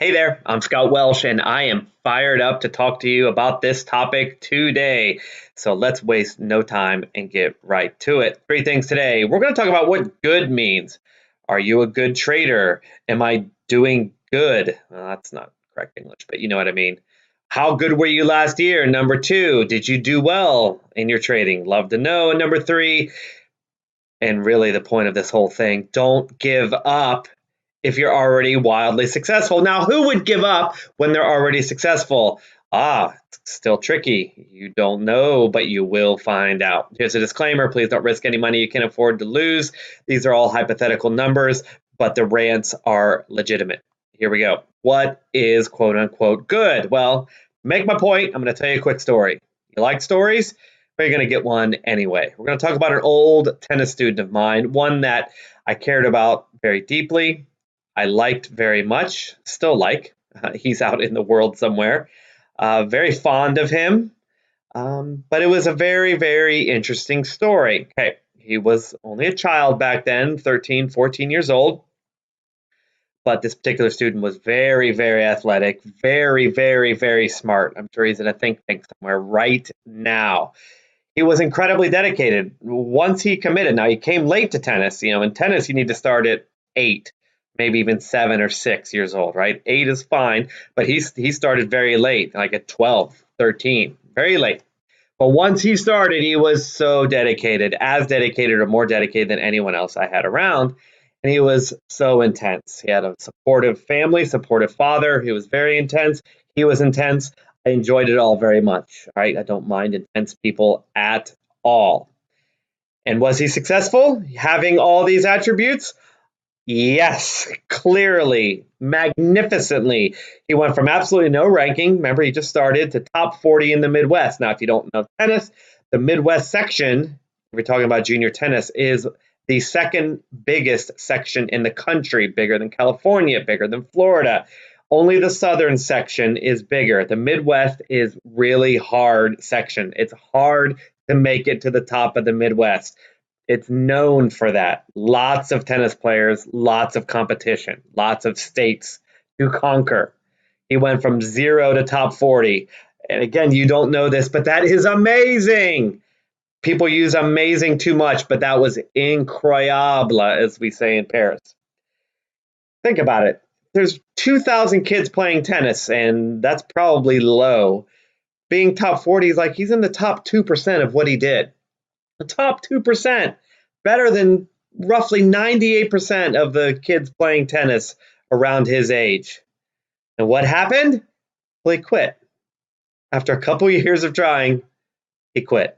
Hey there, I'm Scott Welsh, and I am fired up to talk to you about this topic today. So let's waste no time and get right to it. Three things today. We're going to talk about what good means. Are you a good trader? Am I doing good? Well, that's not correct English, but you know what I mean. How good were you last year? Number two, did you do well in your trading? Love to know. And number three, and really the point of this whole thing, don't give up if you're already wildly successful. Now, who would give up when they're already successful? It's still tricky. You don't know, but you will find out. Here's a disclaimer. Please don't risk any money you can afford to lose. These are all hypothetical numbers, but the rants are legitimate. Here we go. What is quote unquote good? Well, make my point. I'm going to tell you a quick story. You like stories? But you're going to get one anyway. We're going to talk about an old tennis student of mine, one that I cared about very deeply. I liked very much, still like. He's out in the world somewhere. Very fond of him. But it was a very, very interesting story. Okay, he was only a child back then, 13, 14 years old. But this particular student was very, very athletic, very, very, very smart. I'm sure he's in a think tank somewhere right now. He was incredibly dedicated. Once he committed, now he came late to tennis. In tennis, you need to start at 8, maybe even 7 or 6 years old, right? 8 is fine, but he started very late, like at 12, 13, very late. But once he started, he was so dedicated, as dedicated or more dedicated than anyone else I had around. And he was so intense. He had a supportive family, supportive father. He was very intense. He was intense. I enjoyed it all very much. Right? I don't mind intense people at all. And was he successful having all these attributes? Yes, clearly, magnificently. He went from absolutely no ranking, remember he just started, to top 40 in the Midwest. Now, if you don't know tennis, the Midwest section, if we're talking about junior tennis, is the second biggest section in the country, bigger than California, bigger than Florida. Only the southern section is bigger. The Midwest is really hard section. It's hard to make it to the top of the Midwest. It's known for that. Lots of tennis players, lots of competition, lots of states to conquer. He went from 0 to top 40. And again, you don't know this, but that is amazing. People use amazing too much, but that was incroyable, as we say in Paris. Think about it. There's 2,000 kids playing tennis, and that's probably low. Being top 40 is like he's in the top 2% of what he did. The top 2%, better than roughly 98% of the kids playing tennis around his age. And what happened? Well, he quit. After a couple years of trying, he quit.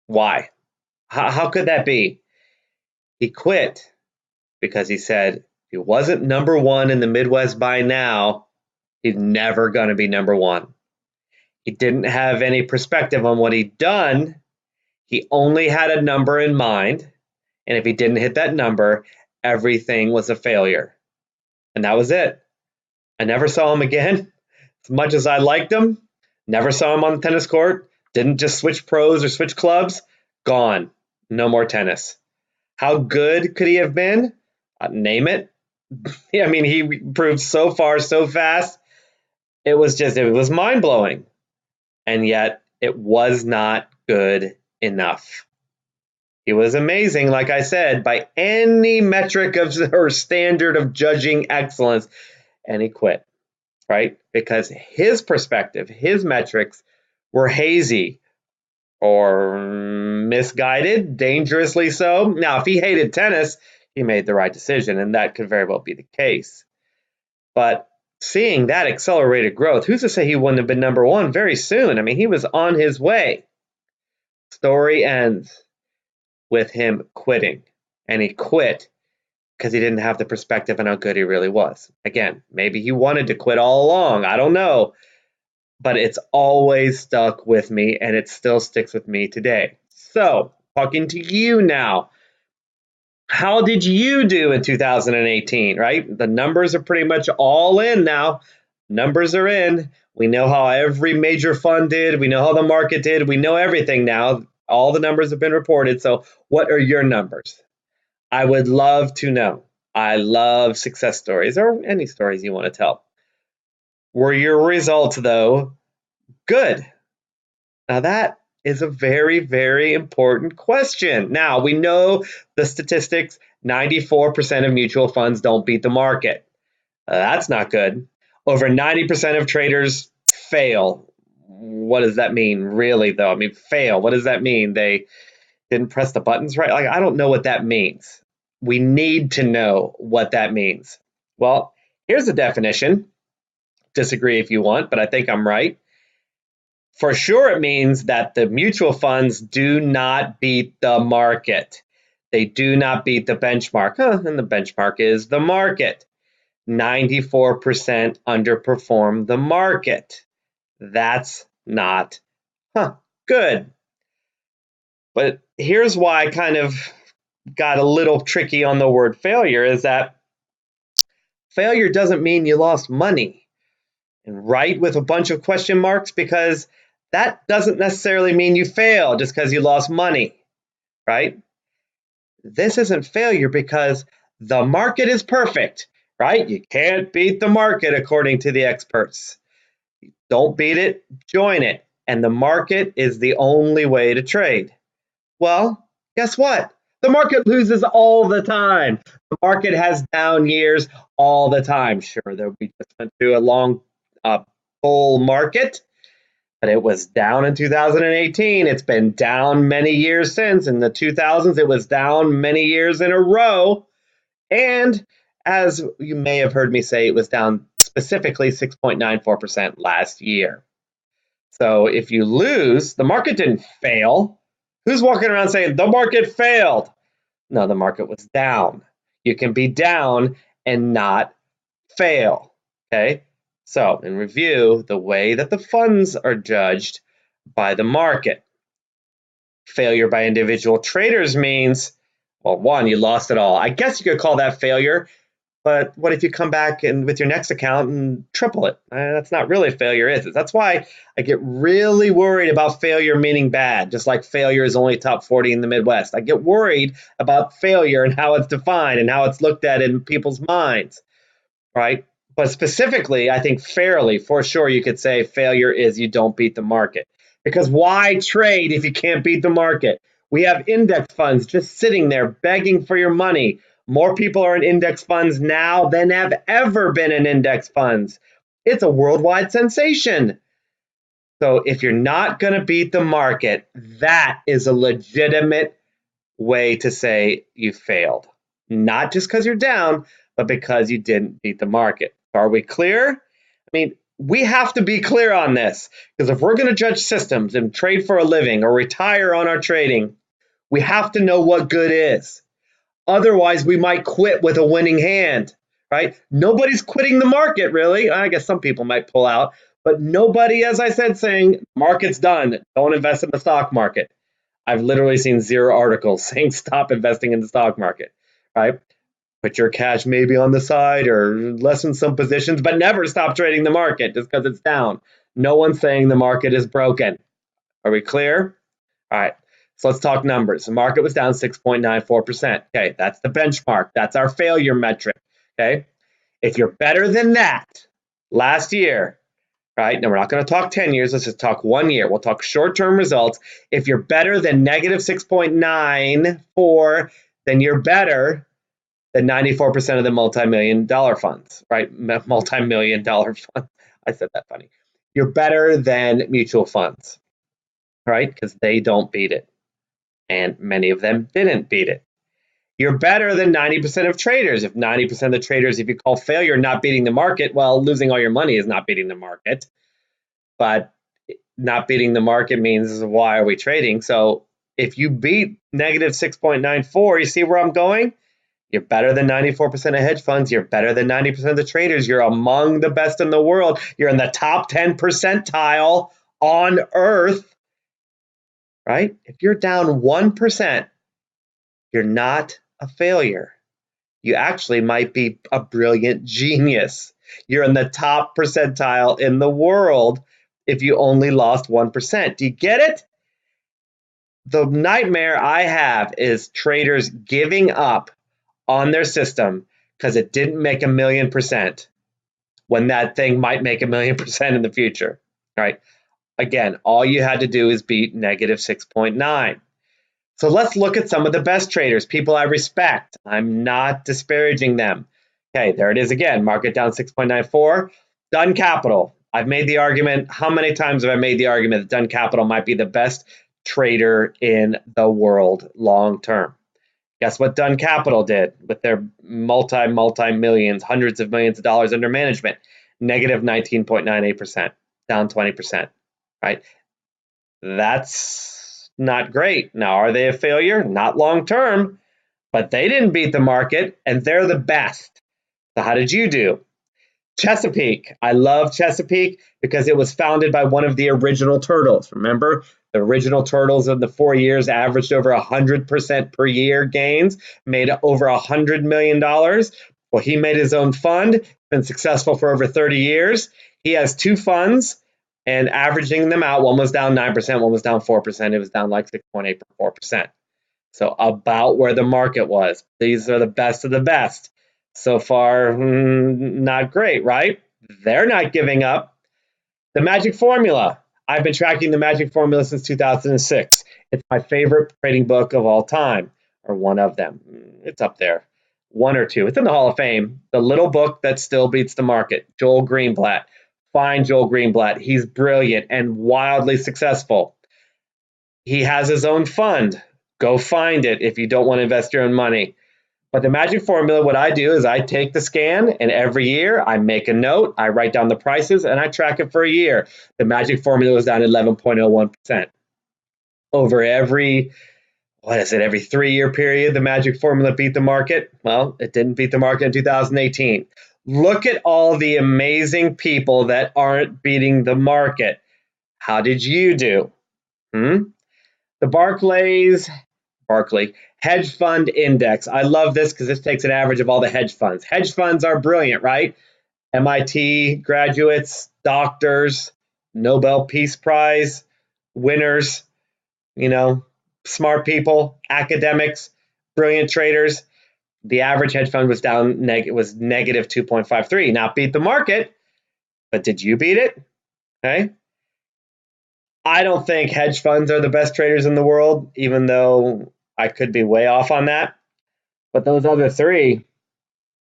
Why? How could that be? He quit because he said if he wasn't number one in the Midwest by now, he's never going to be number one. He didn't have any perspective on what he'd done. He only had a number in mind, and if he didn't hit that number, everything was a failure. And that was it. I never saw him again. As much as I liked him, never saw him on the tennis court, didn't just switch pros or switch clubs, gone. No more tennis. How good could he have been? Name it. I mean, he proved so far, so fast. It was mind-blowing. And yet, it was not good enough. He was amazing, like I said, by any metric of or standard of judging excellence, and he quit, right? Because his perspective, his metrics were hazy or misguided, dangerously so. Now, if he hated tennis, he made the right decision, and that could very well be the case. But seeing that accelerated growth, who's to say he wouldn't have been number one very soon? I mean, he was on his way. Story ends with him quitting, and he quit because he didn't have the perspective on how good he really was. Again, maybe he wanted to quit all along. I don't know, but it's always stuck with me, and it still sticks with me today. So, talking to you now, how did you do in 2018, right? The numbers are pretty much all in now. Numbers are in. We know how every major fund did. We know how the market did. We know everything now. All the numbers have been reported. So what are your numbers? I would love to know. I love success stories or any stories you want to tell. Were your results, though, good? Now, that is a very, very important question. Now, we know the statistics 94% of mutual funds don't beat the market. That's not good. Over 90% of traders fail. What does that mean, really, though? I mean, fail. What does that mean? They didn't press the buttons right? Like, I don't know what that means. We need to know what that means. Well, here's the definition. Disagree if you want, but I think I'm right. For sure, it means that the mutual funds do not beat the market. They do not beat the benchmark. And the benchmark is the market. 94% underperform the market. That's not good. But here's why I kind of got a little tricky on the word failure is that failure doesn't mean you lost money. And right with a bunch of question marks, because that doesn't necessarily mean you failed just because you lost money, right? This isn't failure because the market is perfect, right? You can't beat the market according to the experts. Don't beat it, join it. And the market is the only way to trade. Well, guess what? The market loses all the time. The market has down years all the time. Sure, we just went through a long bull market, but it was down in 2018. It's been down many years since. In the 2000s, it was down many years in a row. And as you may have heard me say, it was down specifically 6.94% last year. So if you lose, the market didn't fail. Who's walking around saying the market failed? No, the market was down. You can be down and not fail. Okay. So in review, the way that the funds are judged by the market. Failure by individual traders means, well, one, you lost it all. I guess you could call that failure. But what if you come back and with your next account and triple it? That's not really failure, is it? That's why I get really worried about failure meaning bad, just like failure is only top 40 in the Midwest. I get worried about failure and how it's defined and how it's looked at in people's minds, right? But specifically, I think fairly, for sure, you could say failure is you don't beat the market. Because why trade if you can't beat the market? We have index funds just sitting there begging for your money. More people are in index funds now than have ever been in index funds. It's a worldwide sensation. So if you're not going to beat the market, that is a legitimate way to say you failed. Not just because you're down, but because you didn't beat the market. Are we clear? I mean, we have to be clear on this, because if we're going to judge systems and trade for a living or retire on our trading, we have to know what good is. Otherwise, we might quit with a winning hand, right? Nobody's quitting the market, really. I guess some people might pull out, but nobody, as I said, saying market's done. Don't invest in the stock market. I've literally seen 0 articles saying stop investing in the stock market, right? Put your cash maybe on the side or lessen some positions, but never stop trading the market just because it's down. No one's saying the market is broken. Are we clear? All right. So let's talk numbers. The market was down 6.94%. Okay, that's the benchmark. That's our failure metric. Okay. If you're better than that last year, right? Now we're not going to talk 10 years. Let's just talk 1 year. We'll talk short-term results. If you're better than negative 6.94, then you're better than 94% of the multi-million dollar funds, right? Multi-million dollar funds. I said that funny. You're better than mutual funds, right? Because they don't beat it. And many of them didn't beat it. You're better than 90% of traders. If 90% of the traders, if you call failure not beating the market, well, losing all your money is not beating the market. But not beating the market means why are we trading? So if you beat negative 6.94, you see where I'm going? You're better than 94% of hedge funds. You're better than 90% of the traders. You're among the best in the world. You're in the top 10 percentile on earth, right? If you're down 1%, you're not a failure. You actually might be a brilliant genius. You're in the top percentile in the world if you only lost 1%. Do you get it? The nightmare I have is traders giving up on their system because it didn't make 1,000,000%. when that thing might make 1,000,000% in the future, right? Again, all you had to do is beat negative 6.9. So let's look at some of the best traders, people I respect. I'm not disparaging them. Okay, there it is again, market down 6.94. Dunn Capital. I've made the argument. How many times have I made the argument that Dunn Capital might be the best trader in the world long term? Guess what Dunn Capital did with their multi-millions, hundreds of millions of dollars under management? Negative 19.98%, down 20%, right? That's not great. Now, are they a failure? Not long term, but they didn't beat the market, and they're the best. So how did you do? Chesapeake. I love Chesapeake because it was founded by one of the original turtles. Remember, the original turtles in the 4 years averaged over 100% per year gains, made over $100 million. Well, he made his own fund, been successful for over 30 years. He has two funds, and averaging them out, one was down 9%, one was down 4%. It was down like 6.84%. So about where the market was. These are the best of the best. So far, not great, right? They're not giving up. The Magic Formula. I've been tracking the Magic Formula since 2006. It's my favorite trading book of all time, or one of them. It's up there. One or two. It's in the Hall of Fame. The little book that still beats the market. Joel Greenblatt. Find Joel Greenblatt. He's brilliant and wildly successful. He has his own fund. Go find it if you don't want to invest your own money. But the Magic Formula, what I do is I take the scan, and every year I make a note, I write down the prices, and I track it for a year. The Magic Formula was down 11.01%. Over every 3-year period, the Magic Formula beat the market? Well, it didn't beat the market in 2018. Look at all the amazing people that aren't beating the market. How did you do? The Barclay Hedge Fund Index. I love this because this takes an average of all the hedge funds. Hedge funds are brilliant, right? MIT graduates, doctors, Nobel Peace Prize winners, smart people, academics, brilliant traders. The average hedge fund was was negative 2.53. Now, beat the market, but did you beat it? Okay. I don't think hedge funds are the best traders in the world, even though I could be way off on that. But those other three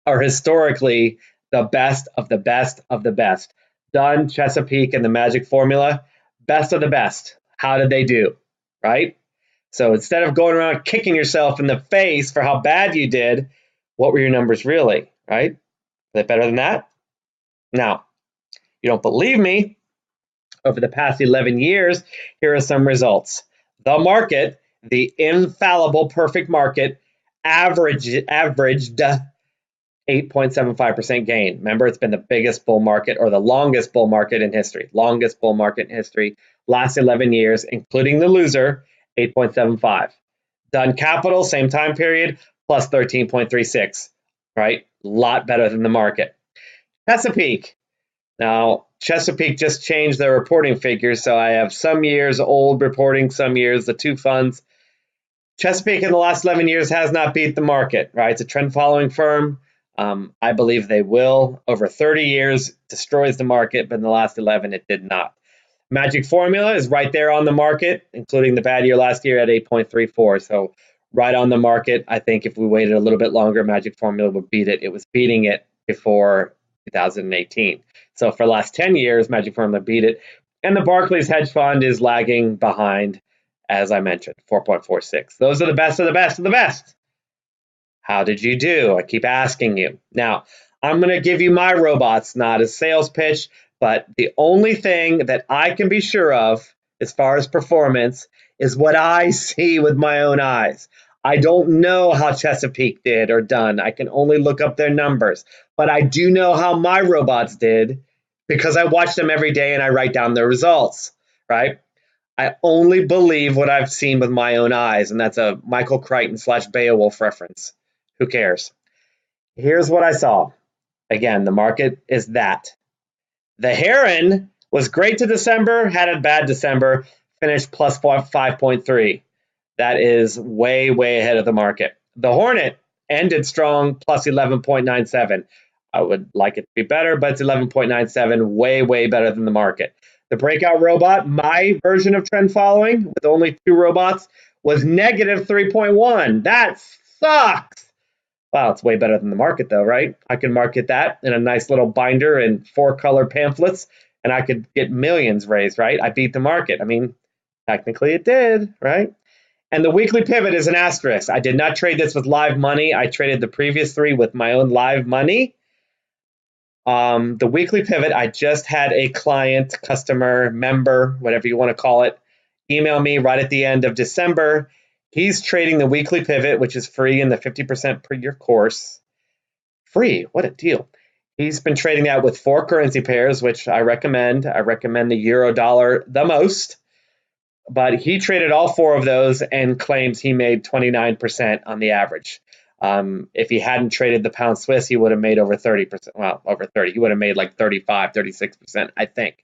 are historically the best of the best of the best. Dunn, Chesapeake, and the Magic Formula, best of the best. How did they do? Right? So instead of going around kicking yourself in the face for how bad you did, what were your numbers really? Right? Are they better than that? Now, you don't believe me? Over the past 11 years, here are some results. The market, the infallible perfect market, averaged 8.75% gain. Remember, it's been the biggest bull market or the longest bull market in history. Longest bull market in history. Last 11 years, including the loser, 8.75. Dunn Capital, same time period, plus 13.36. Right? A lot better than the market. Chesapeake. Now, Chesapeake just changed their reporting figures, so I have some years old reporting, some years the two funds. Chesapeake in the last 11 years has not beat the market, right? It's a trend-following firm. I believe they will. Over 30 years, destroys the market, but in the last 11, it did not. Magic Formula is right there on the market, including the bad year last year at 8.34. So right on the market. I think if we waited a little bit longer, Magic Formula would beat it. It was beating it before 2018. So for the last 10 years, Magic Formula beat it. And the Barclays hedge fund is lagging behind, as I mentioned, 4.46. Those are the best of the best of the best. How did you do? I keep asking you. Now, I'm going to give you my robots, not a sales pitch, but the only thing that I can be sure of as far as performance is what I see with my own eyes. I don't know how Chesapeake did or done. I can only look up their numbers. But I do know how my robots did because I watch them every day and I write down their results, right? I only believe what I've seen with my own eyes, and that's a Michael Crichton / Beowulf reference. Who cares? Here's what I saw. Again, the market is that. The Heron was great to December, had a bad December, finished plus 5.3. That is way, way ahead of the market. The Hornet ended strong, plus 11.97. I would like it to be better, but it's 11.97, way, way better than the market. The breakout robot, my version of trend following with only 2 robots, was negative 3.1. That sucks. Wow, it's way better than the market though, right? I can market that in a nice little binder and 4-color pamphlets, and I could get millions raised, right? I beat the market. I mean, technically it did, right? And the weekly pivot is an asterisk. I did not trade this with live money. I traded the previous 3 with my own live money. The weekly pivot, I just had a client, customer, member, whatever you want to call it, email me right at the end of December. He's trading the weekly pivot, which is free in the 50% per year course. Free, what a deal. He's been trading that with 4 currency pairs, which I recommend. I recommend the euro dollar the most. But he traded all 4 of those and claims he made 29% on the average. If he hadn't traded the pound Swiss, he would have made over 30%. Well, over 30. He would have made like 35, 36%, I think.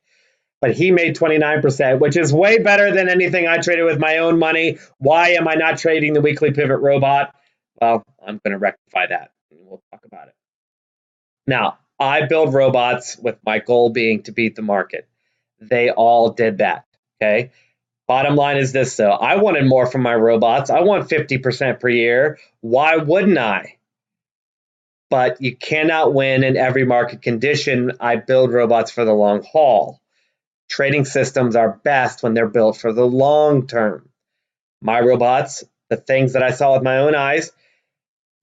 But he made 29%, which is way better than anything I traded with my own money. Why am I not trading the weekly pivot robot? Well, I'm going to rectify that. We'll talk about it. Now, I build robots with my goal being to beat the market. They all did that, okay? Bottom line is this, though. I wanted more from my robots. I want 50% per year. Why wouldn't I? But you cannot win in every market condition. I build robots for the long haul. Trading systems are best when they're built for the long term. My robots, the things that I saw with my own eyes,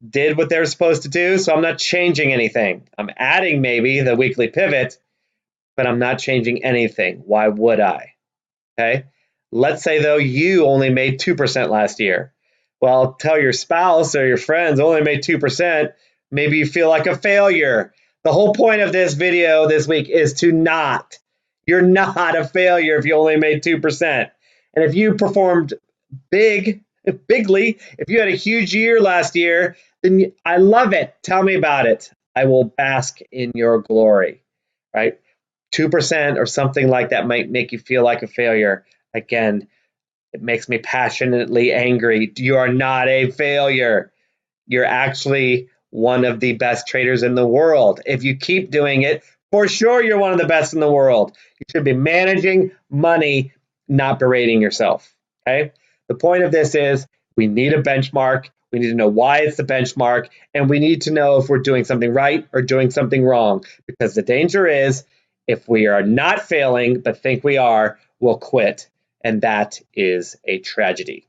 did what they're supposed to do, so I'm not changing anything. I'm adding maybe the weekly pivot, but I'm not changing anything. Why would I? Okay? Let's say, though, you only made 2% last year. Well, tell your spouse or your friends only made 2%. Maybe you feel like a failure. The whole point of this video this week is to not. You're not a failure if you only made 2%. And if you performed bigly, if you had a huge year last year, then I love it. Tell me about it. I will bask in your glory, right? 2% or something like that might make you feel like a failure. Again, it makes me passionately angry. You are not a failure. You're actually one of the best traders in the world. If you keep doing it, for sure you're one of the best in the world. You should be managing money, not berating yourself, okay? The point of this is we need a benchmark. We need to know why it's the benchmark, and we need to know if we're doing something right or doing something wrong, because the danger is if we are not failing but think we are, we'll quit, and that is a tragedy.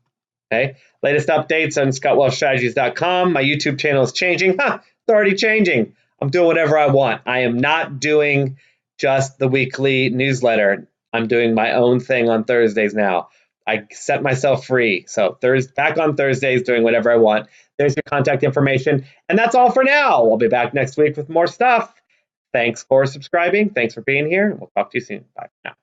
Okay. Latest updates on ScottWelshStrategies.com. My YouTube channel is changing. It's already changing. I'm doing whatever I want. I am not doing just the weekly newsletter. I'm doing my own thing on Thursdays now. I set myself free. So back on Thursdays, doing whatever I want. There's your contact information. And that's all for now. We'll be back next week with more stuff. Thanks for subscribing. Thanks for being here. We'll talk to you soon. Bye for now.